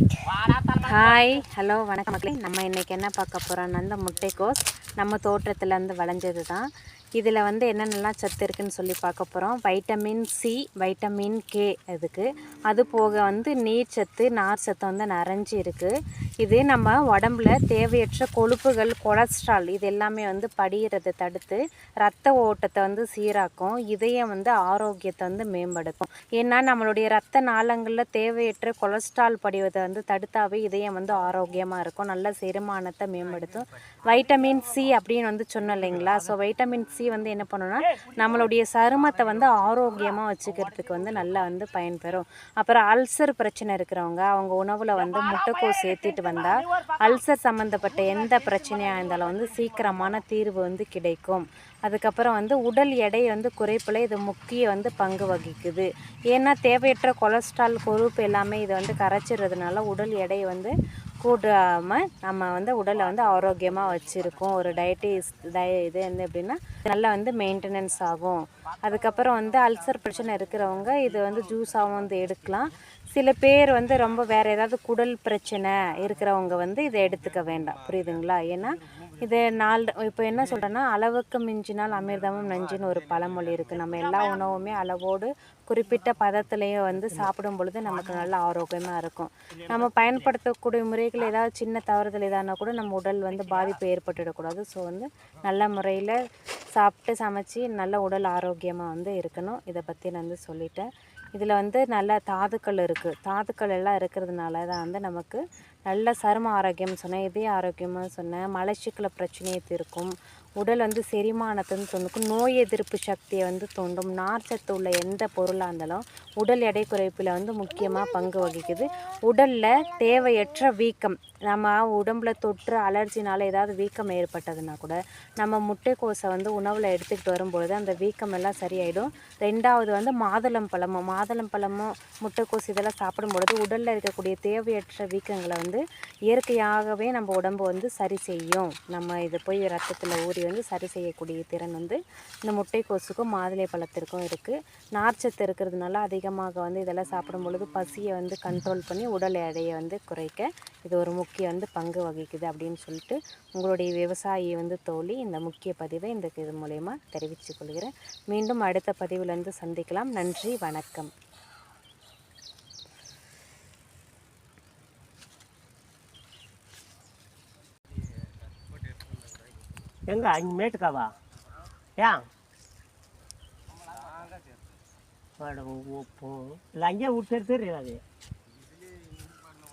Hi hello வணக்கம் மக்களே. நம்ம இன்றைக்கி என்ன பார்க்க போகிறோம்னா அந்த முட்டைக்கோஸ் நம்ம தோட்டத்துலேருந்து விளைஞ்சது தான். இதில் என்னென்னலாம் சத்து இருக்குதுன்னு சொல்லி பார்க்க போகிறோம். வைட்டமின் சி, வைட்டமின் கே இதுக்கு. அது போக நீர் சத்து, நார் சத்து நிறைஞ்சி இருக்குது. இது நம்ம உடம்புல தேவையற்ற கொழுப்புகள், கொலஸ்ட்ரால் இது எல்லாமே படிகிறதை தடுத்து ரத்த ஓட்டத்தை சீராக்கும். இதயம் ஆரோக்கியத்தை மேம்படுத்தும். ஏன்னா நம்மளுடைய ரத்த நாளங்களில் தேவையற்ற கொலஸ்ட்ரால் படிவதை தடுத்தாவே இதயம் ஆரோக்கியமாக இருக்கும். நல்ல செரிமானத்தை மேம்படுத்தும். வைட்டமின் சி அப்படின்னு சொன்னோம் இல்லைங்களா. ஸோ வைட்டமின் சி என்ன பண்ணுன்னா நம்மளுடைய சருமத்தை ஆரோக்கியமாக வச்சுக்கிறதுக்கு நல்லா பயன்பெறும். அப்புறம் அல்சர் பிரச்சனை இருக்கிறவங்க அவங்க உணவில் முட்டைக்கோஸ் சேர்த்திட்டு வந்தால் அல்சர் சம்மந்தப்பட்ட எந்த பிரச்சனையாக இருந்தாலும் சீக்கிரமான தீர்வு கிடைக்கும். அதுக்கப்புறம் உடல் எடை குறைப்பில் இது முக்கிய பங்கு வகிக்குது. ஏன்னா தேவையற்ற கொலஸ்ட்ரால், கொழுப்பு எல்லாமே இது கரைச்சிடுறதுனால உடல் எடை கூடாமல் நம்ம உடலை ஆரோக்கியமாக வச்சுருக்கோம். ஒரு இது எப்படின்னா நல்லா மெயின்டெனன்ஸ் ஆகும். அதுக்கப்புறம் அல்சர் பிரச்சனை இருக்கிறவங்க இது ஜூஸாகவும் எடுக்கலாம். சில பேர் ரொம்ப வேறு ஏதாவது குடல் பிரச்சனை இருக்கிறவங்க இதை எடுத்துக்க வேண்டாம். புரியுதுங்களா? ஏன்னா இது இப்போ என்ன சொல்கிறேன்னா, அளவுக்கு மிஞ்சினால் அமிர்தமும் நஞ்சுன்னு ஒரு பழமொழி இருக்குது. நம்ம எல்லா உணவுமே அளவோடு குறிப்பிட்ட பதத்துலேயும் சாப்பிடும் பொழுது நமக்கு நல்ல ஆரோக்கியமாக இருக்கும். நம்ம பயன்படுத்தக்கூடிய முறைகள் ஏதாவது சின்ன தவறுதல் எதானா கூட நம்ம உடல் பாதிப்பு ஏற்பட்டுவிடக்கூடாது. ஸோ நல்ல முறையில் சாப்பிட்டு சமைச்சி நல்ல உடல் ஆரோக்கியமாக இருக்கணும். இதை பற்றி நான் சொல்லிட்டேன். இதில் நல்ல தாதுக்கள் இருக்குது. தாதுக்கள் எல்லாம் இருக்கிறதுனால தான் நமக்கு நல்ல சரும ஆரோக்கியம் சொன்னேன், இதய ஆரோக்கியமாக சொன்னேன், மலச்சிக்கல பிரச்சனையை தீர்க்கும், உடல் செரிமானத்தைன்னு தூண்டும், நோய் எதிர்ப்பு சக்தியை தூண்டும். நார்ச்சத்து உள்ள எந்த பொருளாக இருந்தாலும் உடல் எடை குறைப்பில் முக்கியமாக பங்கு வகிக்குது. உடலில் தேவையற்ற வீக்கம், நம்ம உடம்புல தொற்று அலர்ஜினால் ஏதாவது வீக்கம் ஏற்பட்டதுன்னா கூட நம்ம முட்டைக்கோஸை உணவில் எடுத்துக்கிட்டு வரும்பொழுது அந்த வீக்கம் எல்லாம் சரியாயிடும். ரெண்டாவது மாதுளம்பழமும் முட்டைக்கோஸ் இதெல்லாம் சாப்பிடும்பொழுது உடலில் இருக்கக்கூடிய தேவையற்ற வீக்கங்களை இயற்கையாகவே நம்ம உடம்பு சரி செய்யும். நம்ம இதை போய் ரத்தத்தில் ஊறி சரி செய்யக்கூடிய திறன் இந்த முட்டைக்கோஸுக்கும் மாதுளை பழத்திற்கும் இருக்குது. நார்ச்சத்து இருக்கிறதுனால அதிகமாக இதெல்லாம் சாப்பிடும் பொழுது பசியை கண்ட்ரோல் பண்ணி உடல் எடையை குறைக்க இது ஒரு முக்கிய பங்கு வகிக்குது அப்படின்னு சொல்லிட்டு உங்களுடைய விவசாயி தோழி இந்த முக்கிய பதிவை இது மூலயமா தெரிவித்துக் கொள்கிறேன். மீண்டும் அடுத்த பதிவில் சந்திக்கலாம். நன்றி, வணக்கம். எங்க அங்கே மேட்டுக்காவா? ஏன் இல்லை அங்கேயே விட்டு தெரியாது.